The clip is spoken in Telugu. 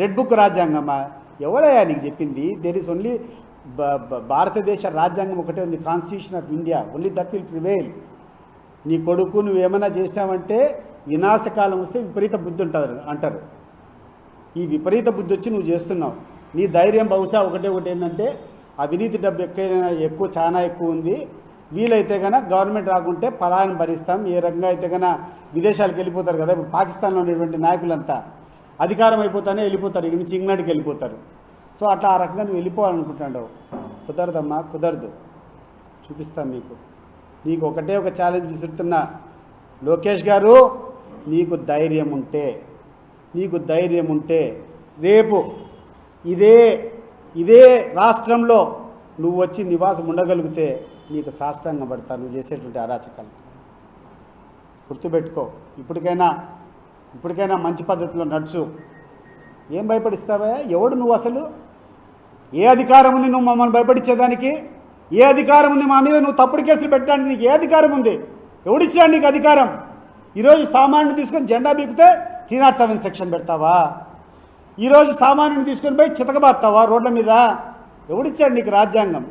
Red book రాజ్యాంగమా? ఎవడయ్యా నీకు చెప్పింది? దేర్ ఈస్ ఓన్లీ భారతదేశ రాజ్యాంగం ఒకటే ఉంది, constitution of India, only that will prevail. నీ కొడుకు నువ్వేమైనా చేసావంటే వినాశకాలం వస్తే విపరీత బుద్ధి ఉంటుంది అంటారు. ఈ విపరీత బుద్ధి వచ్చి నువ్వు చేస్తున్నావు. నీ ధైర్యం బహుశా ఒకటి ఏంటంటే అవినీతి డబ్బు ఎక్కువ చాలా ఎక్కువ ఉంది, వీలైతే కనుక గవర్నమెంట్ రాకుంటే ఫలాన్ని భరిస్తాం, ఏ రకంగా అయితే కనుక విదేశాలకు వెళ్ళిపోతారు కదా. ఇప్పుడు పాకిస్తాన్లో ఉన్నటువంటి నాయకులంతా అధికారం అయిపోతానే వెళ్ళిపోతారు, ఇక నుంచి ఇంగ్లాండ్కి వెళ్ళిపోతారు. సో అట్లా ఆ రకంగా నువ్వు వెళ్ళిపోవాలనుకుంటాడు. కుదరదమ్మా, కుదరదు. చూపిస్తాం మీకు. నీకు ఒకటే ఒక ఛాలెంజ్ విసురుతున్నా, లోకేష్ గారు, నీకు ధైర్యం ఉంటే రేపు ఇదే రాష్ట్రంలో నువ్వు వచ్చి నివాసం ఉండగలిగితే నీకు సాష్టాంగం పడతా నువ్వు చేసేటువంటి అరాచకాలు. గుర్తుపెట్టుకో. ఇప్పటికైనా మంచి పద్ధతిలో నడుచు. ఏం భయపడిస్తావా? ఎవడు నువ్వు అసలు? ఏ అధికారం ఉంది నువ్వు మమ్మల్ని భయపడించేదానికి? ఏ అధికారం ఉంది మా మీద నువ్వు తప్పుడు కేసులు పెట్టడానికి? నీకు ఏ అధికారం ఉంది? ఎవడిచ్చాడు నీకు అధికారం? ఈరోజు సామాన్యుని తీసుకొని జెండా బీకితే 307 సెక్షన్ పెడతావా? ఈరోజు సామాన్యుని తీసుకొని పోయి చితకబాస్తావా రోడ్ల మీద? ఎవడిచ్చాడు నీకు రాజ్యాంగం?